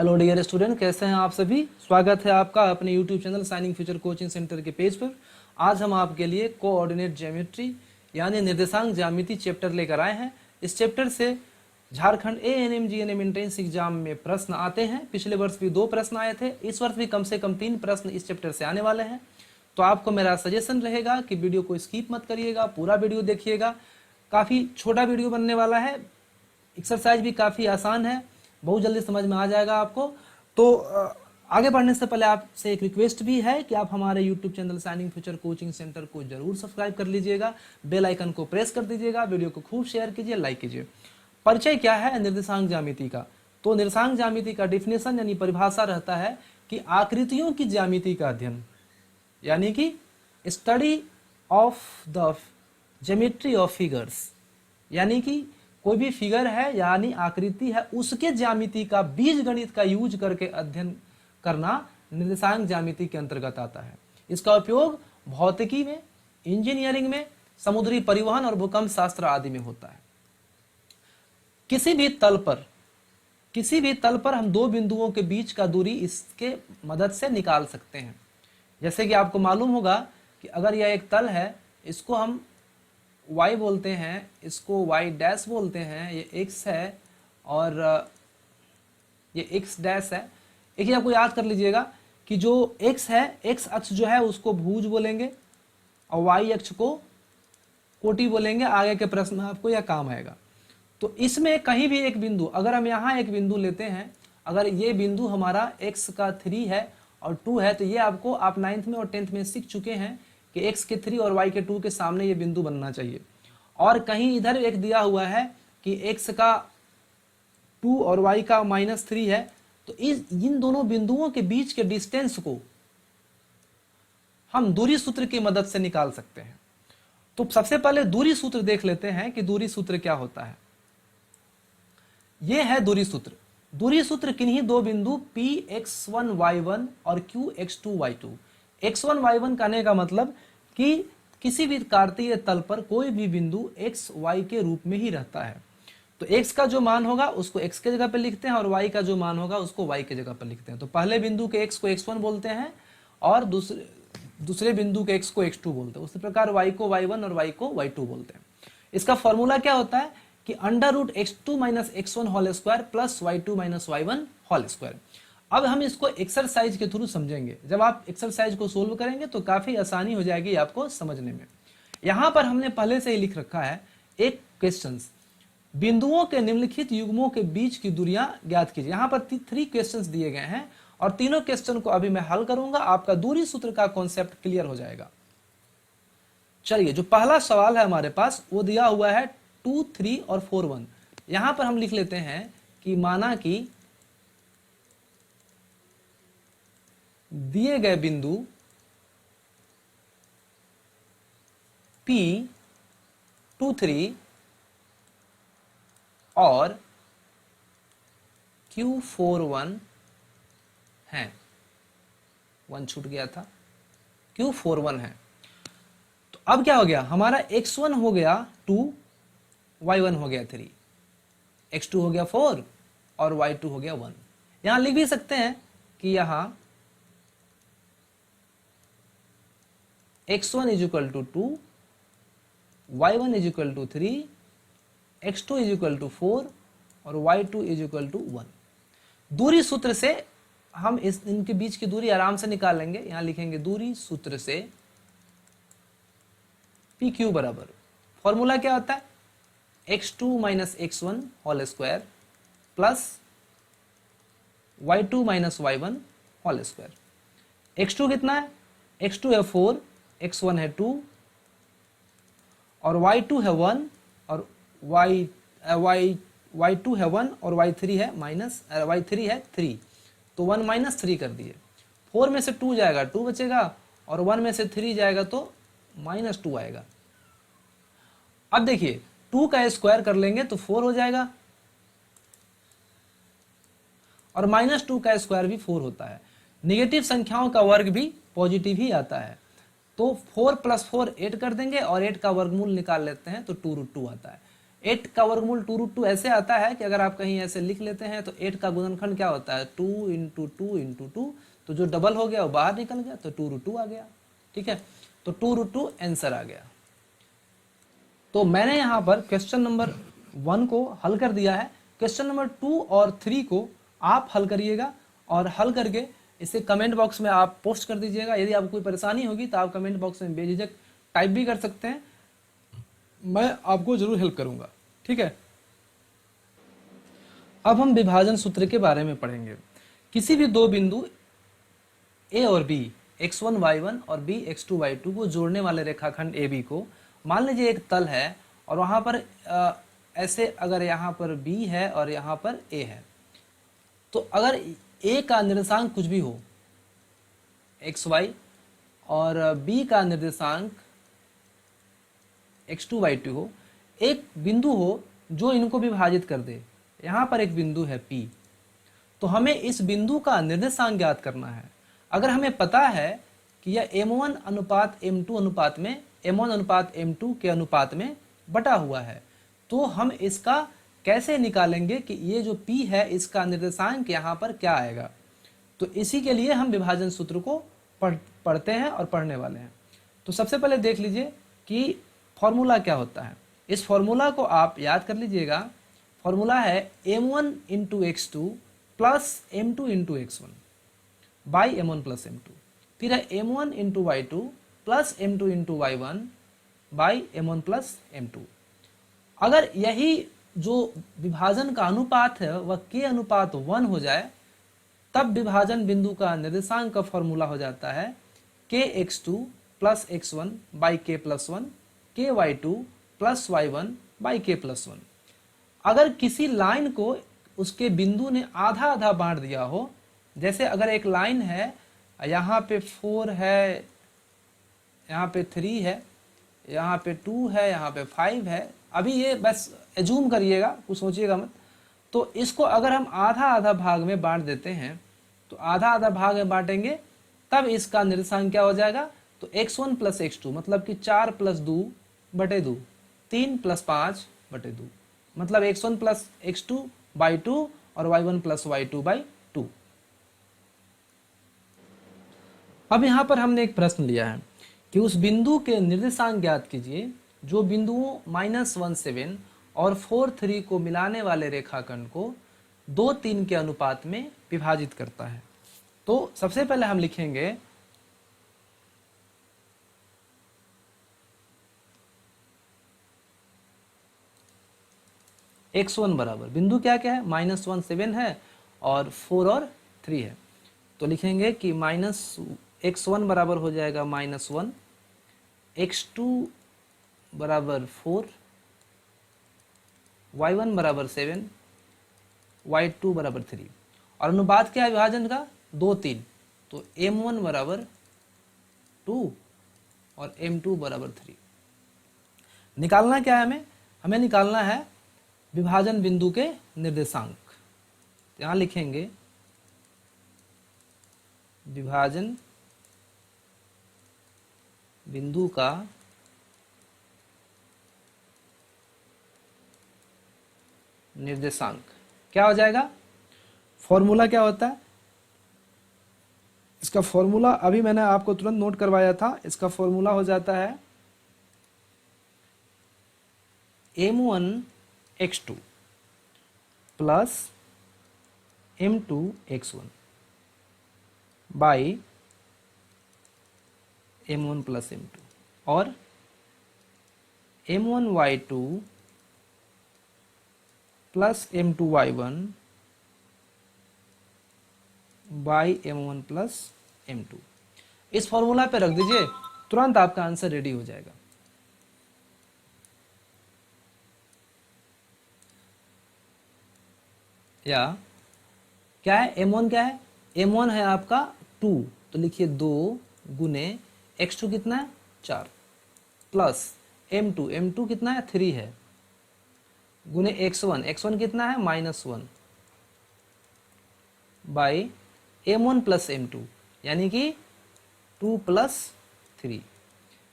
Hello dear student, कैसे हैं आप सभी। स्वागत है आपका अपने YouTube channel shining future coaching centre के पेज पर। आज हम आपके लिए कोऑर्डिनेट ज्योमेट्री यानी निर्देशांक ज्यामिति चैप्टर लेकर आए हैं। इस चैप्टर से Jharkhand ANM GNM entrance exam में प्रश्न आते हैं। पिछले वर्ष भी 2 प्रश्न आए थे, इस वर्ष भी कम से कम 3 प्रश्न इस चैप्टर से आने वाले हैं। तो आपको मेरा सजेशन रहेगा कि वीडियो को स्किप मत करिएगा, पूरा वीडियो देखिएगा। काफ़ी छोटा वीडियो बनने वाला है, एक्सरसाइज भी काफ़ी आसान है, बहुत जल्दी समझ में आ जाएगा आपको। तो आगे बढ़ने से पहले आपसे एक रिक्वेस्ट भी है कि आप हमारे YouTube channel shining future coaching centre को जरूर सब्सक्राइब कर लीजिएगा, बेल आइकन को प्रेस कर दीजिएगा, वीडियो को खूब शेयर कीजिए, लाइक कीजिए। परिचय क्या है निर्देशांक ज्यामिति का? तो निर्देशांक ज्यामिति का डिफिनेशन यानी परिभाषा रहता है कि आकृतियों की ज्यामिति का अध्ययन, यानी कि study of the geometry of figures, यानी कि कोई भी फिगर है यानी आकृति है उसके ज्यामिति का बीज गणित का यूज करके अध्ययन करना निर्देशांक ज्यामिति के अंतर्गत आता है। इसका उपयोग भौतिकी में, इंजीनियरिंग में, समुद्री परिवहन और भूकंप शास्त्र आदि में होता है। किसी भी तल पर हम 2 बिंदुओं के बीच का दूरी इसके मदद से निकाल सकते हैं। जैसे कि आपको मालूम होगा कि अगर यह एक तल है, इसको हम y बोलते हैं, इसको y डैश बोलते हैं, ये x है और ये x डैश है। एक ही आपको याद कर लीजिएगा कि जो x है, x अक्ष जो है उसको भुज बोलेंगे और y अक्ष को कोटि बोलेंगे। आगे के प्रश्न में आपको यह काम आएगा। तो इसमें कहीं भी एक बिंदु, अगर हम यहाँ एक बिंदु लेते हैं, अगर ये बिंदु हमारा x का 3 है और 2 है, तो ये आपको आप 9th में और 10th में सीख चुके हैं कि x के 3 और y के 2 के सामने ये बिंदु बनना चाहिए। और कहीं इधर एक दिया हुआ है कि x का 2 और y का -3 है, तो इन दोनों बिंदुओं के बीच के डिस्टेंस को हम दूरी सूत्र की मदद से निकाल सकते हैं। तो सबसे पहले दूरी सूत्र देख लेते हैं कि दूरी सूत्र क्या होता है। यह है दूरी सूत्र। दूरी सूत्र किन्हीं 2 बिंदु Px1 y1 और Qx2 y2। x1 y1 कहने का मतलब कि किसी भी कार्तीय तल पर कोई भी बिंदु x y के रूप में ही रहता है। तो x का जो मान होगा उसको x के जगह पर लिखते हैं और y का जो मान होगा उसको y के जगह पर लिखते हैं। तो पहले बिंदु के x को x1 बोलते हैं और दूसरे बिंदु के x को x2 बोलते हैं। उसी प्रकार y को y1 और y को y2 बोलते हैं। इसका फॉर्मूला क्या होता है कि √x2 - x1 whole square plus y2 - y1 whole square. अब हम इसको एक्सरसाइज के थ्रू समझेंगे। जब आप एक्सरसाइज को सोल्व करेंगे तो काफी आसानी हो जाएगी आपको समझने में। यहां पर हमने पहले से ही लिख रखा है एक क्वेश्चन, बिंदुओं के निम्नलिखित युग्मों के बीच की दूरियां ज्ञात कीजिए। यहां पर 3 क्वेश्चंस दिए गए हैं और तीनों क्वेश्चन को अभी मैं हल करूंगा, आपका दूरी सूत्र का कॉन्सेप्ट क्लियर हो जाएगा। चलिए, जो पहला सवाल है हमारे पास वो दिया हुआ है 2, 3 और 4, 1। यहां पर हम लिख लेते हैं कि माना कि दिए गए बिंदु P2, 3 और Q4, 1 हैं। 1 छूट गया था, Q4, 1 है। तो अब क्या हो गया, हमारा x1 हो गया 2, y1 हो गया 3, x2 हो गया 4 और y2 हो गया 1। यहां लिख भी सकते हैं कि यहां x1 = 2, y1 = 3, x2 = 4 और y2 = 1। दूरी सूत्र से हम इनके बीच की दूरी आराम से निकाल लेंगे। यहां लिखेंगे दूरी सूत्र से PQ बराबर, फॉर्मूला क्या होता है, x2 - x1 whole square plus y2 - y1 whole square. x2 कितना है, x2 है 4, x1 है 2 और y2 है 1 और y2 है 1 और y3 है 3। तो 1 - 3 कर दिए। 4 में से 2 जाएगा 2 बचेगा और 1 में से 3 जाएगा तो -2 आएगा। अब देखिए 2 का स्क्वायर कर लेंगे तो 4 हो जाएगा और -2 का स्क्वायर भी 4 होता है। नेगेटिव संख्याओं का वर्ग भी पॉजिटिव ही आता है। तो 4 + 4 8 कर देंगे और 8 का वर्गमूल निकाल लेते हैं तो 2√2 आता है। 8 का वर्गमूल 2√2 ऐसे आता है कि अगर आप कहीं ऐसे लिख लेते हैं तो 8 का गुणनखंड क्या होता है 2 इंटू टू इंटू टू, तो जो डबल हो गया वो बाहर निकल गया तो 2√2 आ गया। ठीक है, तो 2√2 आंसर आ गया। तो मैंने यहाँ पर क्वेश्चन नंबर 1 को हल कर दिया है। क्वेश्चन नंबर 2 और 3 को आप हल करिएगा और हल करके इसे कमेंट बॉक्स में आप पोस्ट कर दीजिएगा। यदि आपको कोई परेशानी होगी तो आप कमेंट बॉक्स में बेझिझक टाइप भी कर सकते हैं, मैं आपको जरूर हेल्प करूंगा। ठीक है, अब हम विभाजन सूत्र के बारे में पढ़ेंगे। किसी भी दो बिंदु ए और बी, x1 y1 और b x2 y2 को जोड़ने वाले रेखाखंड AB को मान लीजिए एक तल है और वहां पर ऐसे अगर यहाँ पर b है और यहाँ पर a है, तो अगर a का निर्देशांक कुछ भी हो xy और b का निर्देशांक x2 y2 हो, एक बिंदु हो जो इनको विभाजित कर दे। यहाँ पर एक बिंदु है P, तो हमें इस बिंदु का निर्देशांक ज्ञात करना है। अगर हमें पता है कि यह m1 अनुपात m2 अनुपात में m1 अनुपात m2 के अनुपात में बटा हुआ है, तो हम इसका कैसे निकालेंगे कि ये जो P है इसका निर्देशांक यहाँ पर क्या आएगा। तो इसी के लिए हम विभाजन सूत्र को पढ़ते हैं और पढ़ने वाले हैं। तो सबसे पहले देख लीजिए कि फॉर्मूला क्या होता है। इस फॉर्मूला को आप याद कर लीजिएगा। फॉर्मूला है m1 into x2 plus m2 into x1 by m1 plus m2। फिर है m1 into y2 plus m2 into y1 by m1 plus m2। अगर यही जो विभाजन का अनुपात है वह k अनुपात 1 हो जाए, तब विभाजन बिंदु का निर्देशांक का फॉर्मूला हो जाता है kx2 plus x1 by k plus 1 ky2 plus y1 by k plus 1। अगर किसी लाइन को उसके बिंदु ने आधा आधा बांट दिया हो, जैसे अगर एक लाइन है यहाँ पे 4 है, यहाँ पे 3 है, यहाँ पे 2 है, यहाँ पे 5 है, अभी ये बस एज्यूम करिएगा, कुछ सोचिएगा मत। तो इसको अगर हम आधा आधा भाग में बांट देते हैं, तो आधा आधा भाग में बांटेंगे तब इसका निर्देशांक क्या हो जाएगा, तो x1 प्लस x2 मतलब कि 4 प्लस 2 बटे 2, 3 प्लस 5 बटे 2, मतलब x1 प्लस x2 बाई 2 और y1 प्लस y2 बाई 2। अब यहाँ पर हमने एक प्रश्न लिया है कि उस बिंदु के निर्देशांक ज्ञात कीजिए जो बिंदुओं -17 और 4,3 को मिलाने वाले रेखाखंड को 2-3 के अनुपात में विभाजित करता है। तो सबसे पहले हम लिखेंगे x1 बराबर, बिंदु क्या क्या है, -17 है और 4 और 3 है, तो लिखेंगे कि x1 बराबर हो जाएगा -1, x2 बराबर 4, y1 बराबर 7, y2 बराबर 3, और अनुपात क्या है विभाजन का 2-3, तो m1 बराबर 2 और m2 बराबर 3। निकालना क्या है, हमें निकालना है विभाजन बिंदु के निर्देशांक। यहां लिखेंगे विभाजन बिंदु का निर्देशांक क्या हो जाएगा, फॉर्मूला क्या होता है, इसका फॉर्मूला अभी मैंने आपको तुरंत नोट करवाया था। इसका फॉर्मूला हो जाता है m1 x2 plus m2 x1 by m1 plus m2 और m1 y2 plus m2 y1 by m1 plus m2। इस फॉर्मूला पे रख दीजिए, तुरंत आपका आंसर रेडी हो जाएगा। या क्या है, m1 क्या है, m1 है आपका 2, तो लिखिए 2 गुने x2 कितना है 4 प्लस m2 कितना है 3 है गुने x1 कितना है -1 बाई m1 प्लस m2 यानी कि 2 प्लस 3,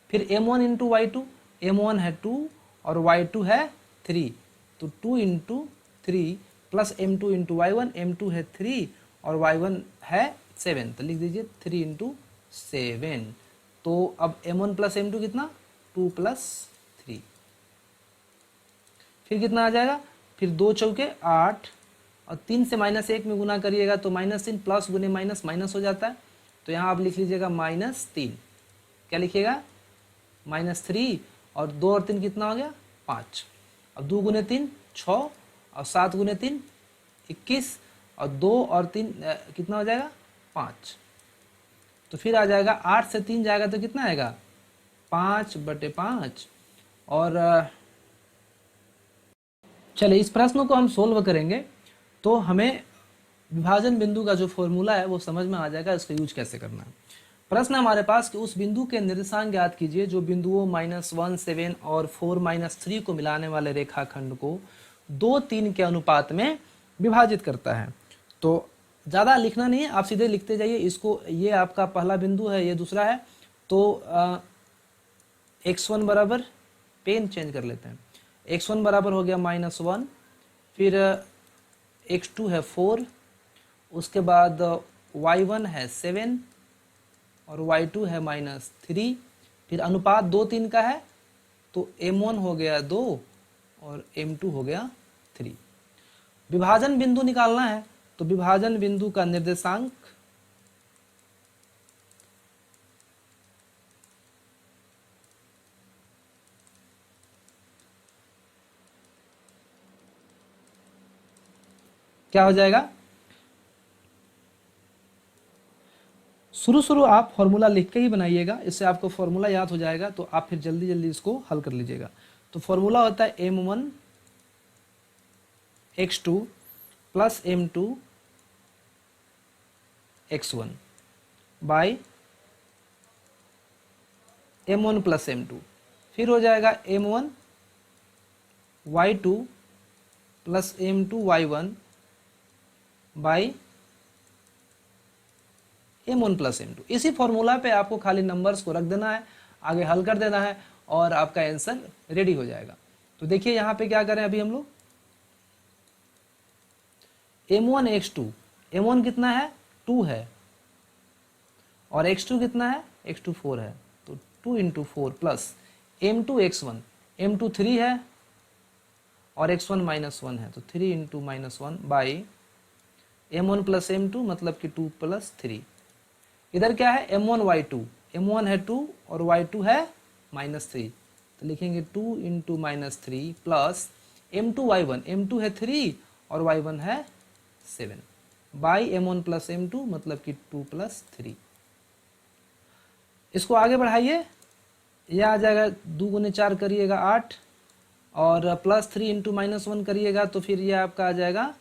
फिर m1 इंटू y2, m1 है 2 और y2 है 3, तो 2 into 3 plus m2 into y1, m2 है 3 और y1 है 7, तो लिख दीजिए 3 इंटू 7। तो अब m1 प्लस m2 कितना, 2 प्लस 3, फिर कितना आ जाएगा, फिर 2 चौके 8 और 3 से -1 में गुना करिएगा तो -3, प्लस गुने माइनस माइनस हो जाता है, तो यहाँ आप लिख लीजिएगा -3, क्या लिखिएगा -3, और 2 और 3 कितना हो गया 5, अब 2 गुने 3 6 और 7 गुने 3 21 और 2 और 3 कितना हो जाएगा 5, तो फिर आ जाएगा 8 से 3 जाएगा तो कितना आएगा 5/5। और चलिए इस प्रश्न को हम सोल्व करेंगे तो हमें विभाजन बिंदु का जो फॉर्मूला है वो समझ में आ जाएगा, इसका यूज कैसे करना है। प्रश्न हमारे पास कि उस बिंदु के निर्देशांक ज्ञात कीजिए जो बिंदुओं -1 7 और 4 3 को मिलाने वाले रेखाखंड को 2 3 के अनुपात में विभाजित करता है। तो ज़्यादा लिखना नहीं है, आप सीधे लिखते जाइए इसको, ये आपका पहला बिंदु है, ये दूसरा है, तो x1 बराबर, पेन चेंज कर लेते हैं, x1 बराबर हो गया -1, फिर x2 है 4, उसके बाद y1 है 7 और y2 है -3, फिर अनुपात 2 3 का है तो m1 हो गया 2 और m2 हो गया 3। विभाजन बिंदु निकालना है तो विभाजन बिंदु का निर्देशांक क्या हो जाएगा, शुरू आप फॉर्मूला लिख के ही बनाइएगा, इससे आपको फॉर्मूला याद हो जाएगा तो आप फिर जल्दी जल्दी इसको हल कर लीजिएगा। तो फॉर्मूला होता है m1 x2 plus m2 x1 by m1 plus m2, फिर हो जाएगा m1 y2 plus m2 y1 by m1 plus m2। इसी फॉर्मूला पे आपको खाली नंबर्स को रख देना है, आगे हल कर देना है और आपका आंसर रेडी हो जाएगा। तो देखिए यहाँ पे क्या करें अभी हम लोग, m1 x2, m1 कितना है 2 है और x2 कितना है, x2 4 है, तो 2 into 4 plus m2 x1, m2 3 है और x1 -1 है, तो 3 into -1 by m1 plus m2 मतलब कि 2 प्लस 3। इधर क्या है m1 y2, m1 है 2 और y2 है -3, तो लिखेंगे 2 into -3 plus m2 y1, m2 है 3 और y1 है 7 बाई m1 प्लस m2 मतलब कि 2 प्लस 3। इसको आगे बढ़ाइए, यह आ जाएगा 2 गुने 4 करिएगा 8 और प्लस 3 इंटू -1 करिएगा तो फिर यह आपका आ जाएगा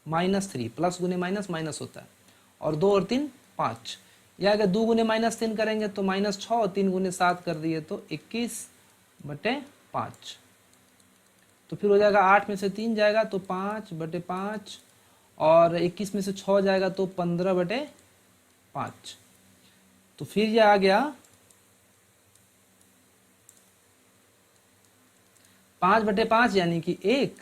-3, प्लस गुने माइनस माइनस होता है, और 2 और 3 5, या अगर 2 गुने -3 करेंगे तो -6 और 3 गुने 7 कर दिए तो 21/5, तो फिर हो जाएगा 8 में से 3 जाएगा तो 5/5 और 21 में से 6 जाएगा तो 15/5, तो फिर यह आ गया 5/5 यानी कि 1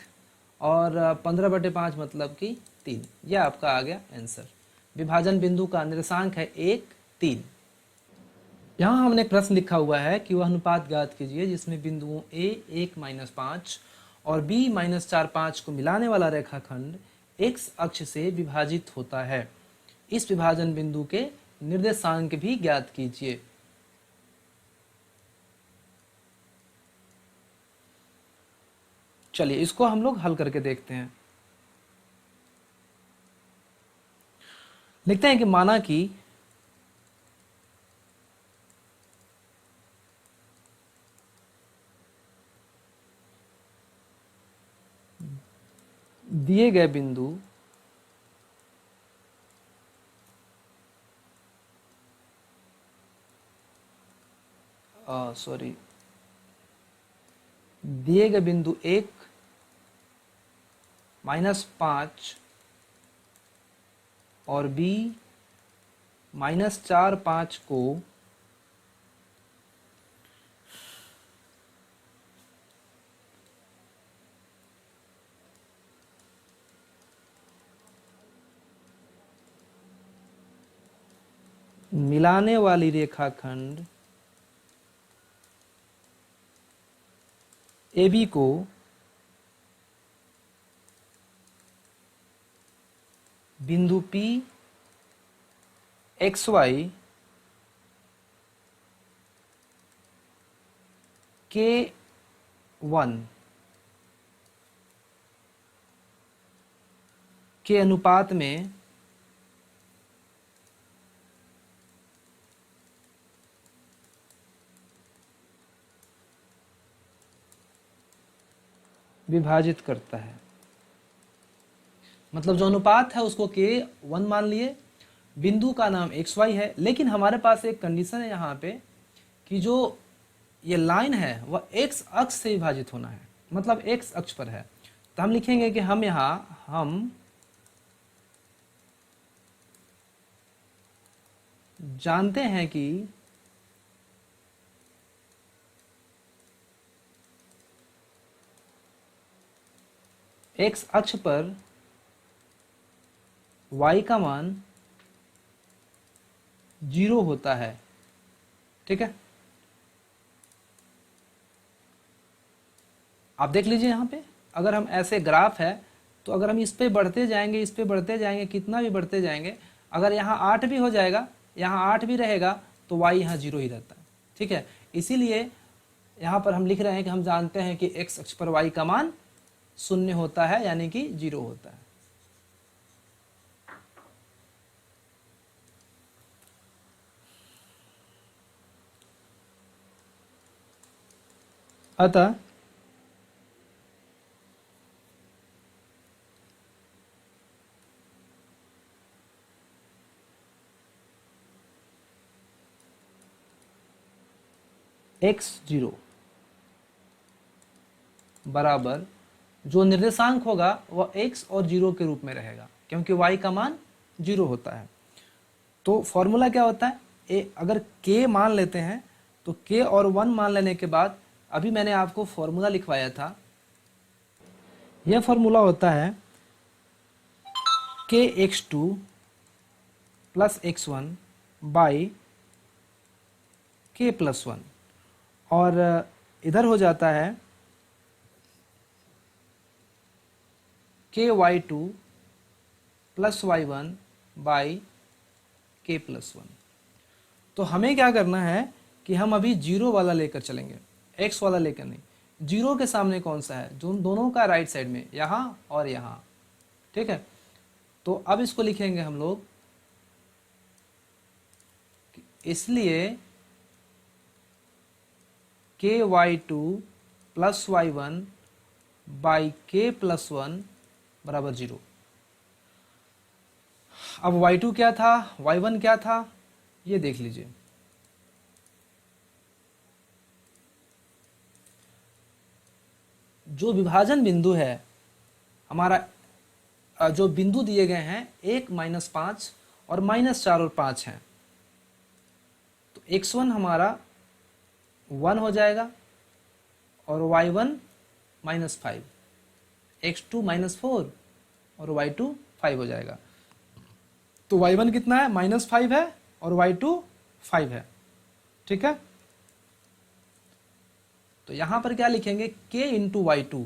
और 15/5 मतलब कि 3, यह आपका आ गया आंसर। विभाजन बिंदु का निर्देशांक है 1 3। यहाँ हमने एक प्रश्न लिखा हुआ है कि वह अनुपात ज्ञात कीजिए जिसमें बिंदुओं a 1-5 और b -4 5 को मिलाने वाला रेखाखंड x अक्ष से विभाजित होता है। इस विभाजन बिंदु के निर्देशांक भी ज्ञात कीजिए। चलिए इसको हम लोग हल करके देखते हैं। लिखते हैं कि माना कि दिए गए बिंदु दिए गए बिंदु 1 -5 और b -4 5 को मिलाने वाली रेखाखंड AB को बिंदु P XY K1 के अनुपात में विभाजित करता है। मतलब जो अनुपात है उसको K1 मान लिए, बिंदु का नाम XY है, लेकिन हमारे पास एक कंडीशन है यहाँ पे कि जो ये लाइन है वह X अक्ष से विभाजित होना है, मतलब X अक्ष पर है। तो हम लिखेंगे कि हम जानते हैं कि X अक्ष पर Y का मान 0 होता है। ठीक है, आप देख लीजिए यहाँ पे, अगर हम ऐसे ग्राफ है तो अगर हम इस पे बढ़ते जाएंगे, कितना भी बढ़ते जाएंगे, अगर यहाँ 8 भी हो जाएगा, यहाँ 8 भी रहेगा, तो y यहाँ 0 ही रहता है। ठीक है, इसीलिए यहाँ पर हम लिख रहे हैं कि हम जानते हैं कि x अक्ष पर y का मान 0 होता है, यानी कि 0 होता है। अतः x0 बराबर जो निर्देशांक होगा वह x और 0 के रूप में रहेगा, क्योंकि y का मान 0 होता है। तो फॉर्मूला क्या होता है, अगर k मान लेते हैं तो k और 1 मान लेने के बाद, अभी मैंने आपको फॉर्मूला लिखवाया था, यह फॉर्मूला होता है kx2 plus x1 by k plus 1, और इधर हो जाता है ky2 plus y1 by k plus 1। तो हमें क्या करना है कि हम अभी 0 वाला लेकर चलेंगे, x वाला लेकर नहीं। 0 के सामने कौन सा है, जो दोनों का राइट साइड में, यहाँ और यहाँ। ठीक है, तो अब इसको लिखेंगे हम लोग, इसलिए ky2 plus y1 by k plus 1 बराबर 0। अब y2 क्या था, y1 क्या था, ये देख लीजिए। जो विभाजन बिंदु है हमारा, जो बिंदु दिए गए हैं 1, -5 और -4 और 5 हैं, तो x1 हमारा 1 हो जाएगा और y1 -5, x2 -4 और y2 5 हो जाएगा। तो y1 कितना है, -5 है और y2 5 है। ठीक है, तो यहां पर क्या लिखेंगे, k इंटू y2,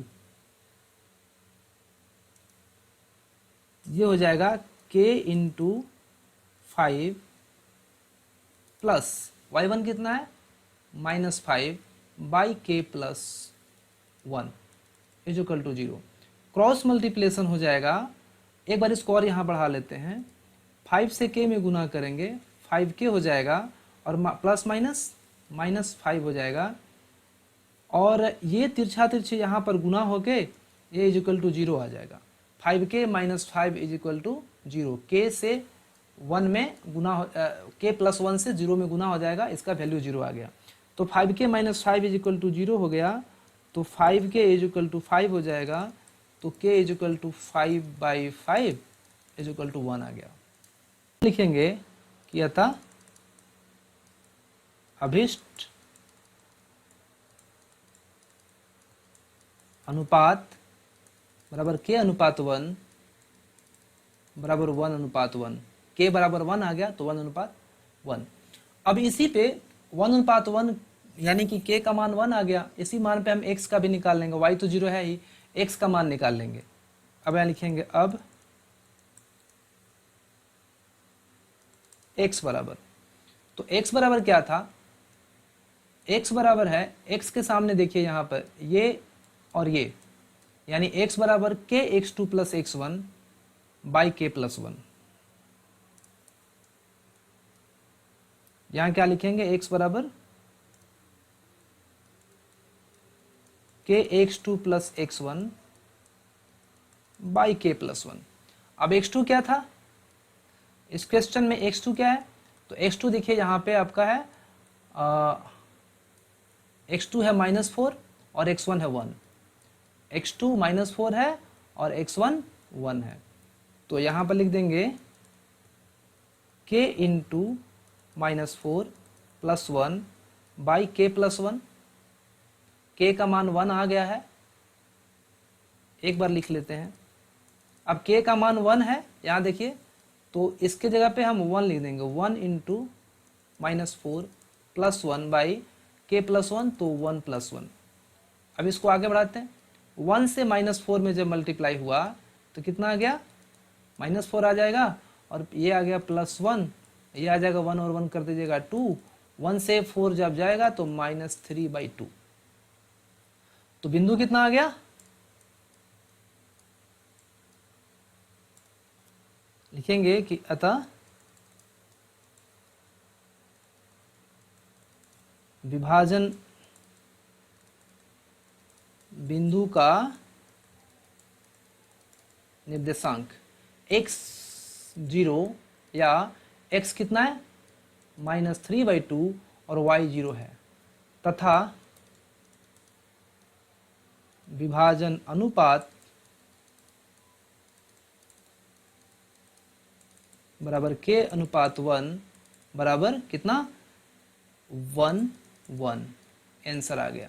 ये हो जाएगा k इंटू 5 प्लस y1 कितना है, -5 by k plus 1 is equal to 0। Cross multiplication हो जाएगा, एक बार इसको और यहाँ बढ़ा लेते हैं, 5 से k में गुना करेंगे, 5k हो जाएगा और प्लस माइनस -5 हो जाएगा, और ये तिरछा तिरछे यहाँ पर गुना होके ये इज इक्वल टू 0 आ जाएगा। 5k - 5 is equal to 0, k से 1 में गुना, k प्लस 1 से 0 में गुना हो जाएगा, इसका वैल्यू 0 आ गया। तो 5k - 5 इज इक्वल टू 0 हो गया, तो 5k इज इक्वल टू 5 हो जाएगा, तो k is equal to 5/5 is equal to 1 आ गया। लिखेंगे कि अतः अभिष्ट अनुपात बराबर k अनुपात 1 बराबर 1 अनुपात 1, k बराबर 1 आ गया तो 1 अनुपात 1। अब इसी पे 1:1 यानी कि k का मान 1 आ गया, इसी मान पे हम x का भी निकाल लेंगे, y तो 0 है ही, x का मान निकाल लेंगे। अब यहाँ लिखेंगे अब x बराबर, तो x बराबर क्या था, x बराबर है, x के सामने देखिए यहाँ पर ये और ये, यानी x बराबर kx2 plus x1 by k plus 1। यहाँ क्या लिखेंगे, x बराबर kx2 plus x1 by k plus 1। अब x2 क्या था, इस क्वेश्चन में x2 क्या है, तो x2 देखिए यहाँ पे आपका है x2 है -4 और x1 है 1, x2 -4 है और x1 1 है, तो यहाँ पर लिख देंगे k into -4 plus 1 by k plus 1। k का मान 1 आ गया है, एक बार लिख लेते हैं। अब k का मान 1 है, यहाँ देखिए, तो इसके जगह पे हम 1 लिख देंगे, 1 into -4 plus 1 by k plus 1, तो 1 प्लस 1। अब इसको आगे बढ़ाते हैं, 1 से -4 में जब मल्टीप्लाई हुआ तो कितना आ गया, -4 आ जाएगा, और ये आ गया +1, ये आ जाएगा 1 और 1 कर दीजिएगा 2, 1 से 4 जब जाएगा तो -3/2। तो बिंदु कितना आ गया, लिखेंगे कि अतः विभाजन बिंदु का निर्देशांक x0 या x कितना है -3/2 और y 0 है, तथा विभाजन अनुपात बराबर k अनुपात 1 बराबर कितना 1:1। आंसर आ गया।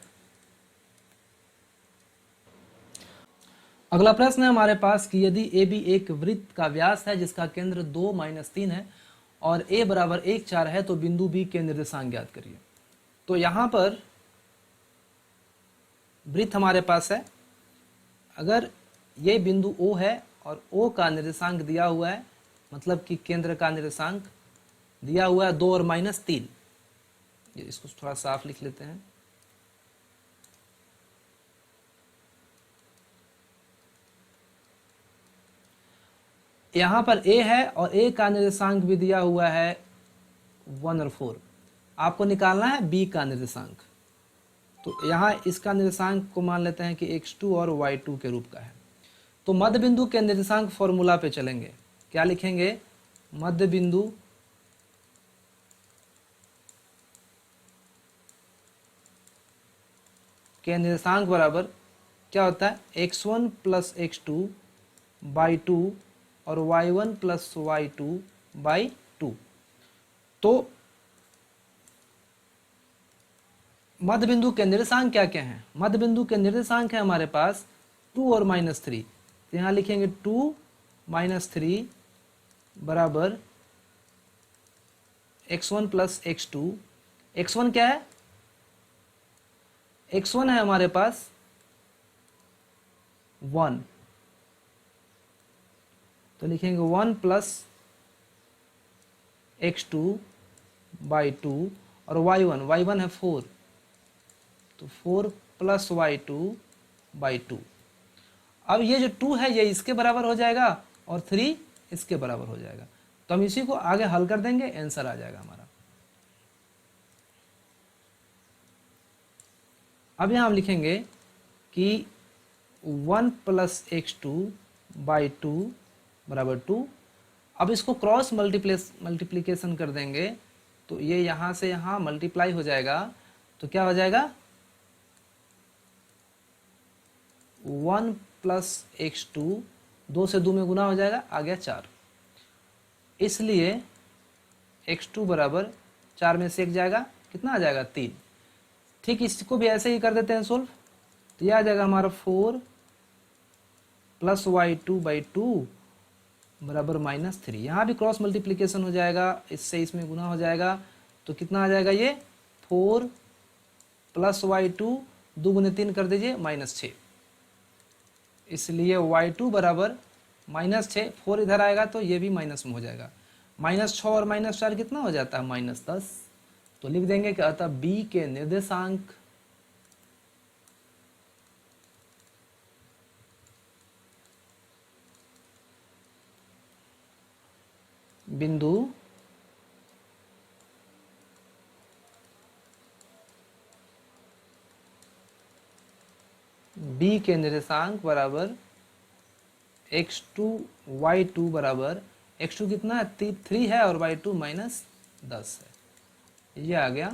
अगला प्रश्न है हमारे पास कि यदि AB एक वृत्त का व्यास है जिसका केंद्र 2-3 है और A बराबर 1,4 है, तो बिंदु B के निर्देशांक ज्ञात करिए। तो यहाँ पर वृत्त हमारे पास है, अगर ये बिंदु O है और O का निर्देशांक दिया हुआ है, मतलब कि केंद्र का निर्देशांक दिया हुआ है 2 और -3, इसको थोड़ा साफ लिख लेते हैं। यहाँ पर A है और A का निर्देशांक भी दिया हुआ है 1 और 4, आपको निकालना है B का निर्देशांक। तो यहाँ इसका निर्देशांक को मान लेते हैं कि x2 और y2 के रूप का है। तो मध्य बिंदु के निर्देशांक फॉर्मूला पे चलेंगे, क्या लिखेंगे, मध्य बिंदु के निर्देशांक बराबर क्या होता है, x1 प्लस x2 बाई 2 और y1 प्लस y2 बाई 2। तो मध्य बिंदु के निर्देशांक क्या क्या हैं, मध्य बिंदु के निर्देशांक है हमारे पास 2 और -3, तो यहाँ लिखेंगे 2 -3 बराबर x1 प्लस x2। x1 क्या है, x1 है हमारे पास 1, तो लिखेंगे 1 प्लस x2 बाई 2 और y1 है 4, तो 4 प्लस y2 बाई 2। अब ये जो 2 है ये इसके बराबर हो जाएगा और 3 इसके बराबर हो जाएगा, तो हम इसी को आगे हल कर देंगे, आंसर आ जाएगा हमारा। अब यहाँ हम लिखेंगे कि 1 प्लस x2 बाई 2 बराबर 2। अब इसको क्रॉस मल्टीप्लिकेशन कर देंगे, तो ये यहाँ से यहाँ मल्टीप्लाई हो जाएगा, तो क्या हो जाएगा 1 प्लस x2, 2 से 2 में गुना हो जाएगा, आ गया 4। इसलिए x2 बराबर 4 में से 1 जाएगा, कितना आ जाएगा 3। ठीक, इसको भी ऐसे ही कर देते हैं सोल्व, तो यह आ जाएगा हमारा 4 प्लस y2 बाई 2 बराबर -3। यहाँ भी क्रॉस मल्टीप्लीकेशन हो जाएगा, इससे इसमें गुना हो जाएगा, तो कितना आ जाएगा ये 4 + y2, 2 × 3 कर दीजिए -6, इसलिए y2 बराबर -6। 4 इधर आएगा तो ये भी माइनस में हो जाएगा, -6 और -4 कितना हो जाता है -10। तो लिख देंगे कि अतः b के निर्देशांक बिंदु b के निर्देशांक बराबर x2 y2 बराबर x2 कितना है 3 है और y2 -10 है। ये आ गया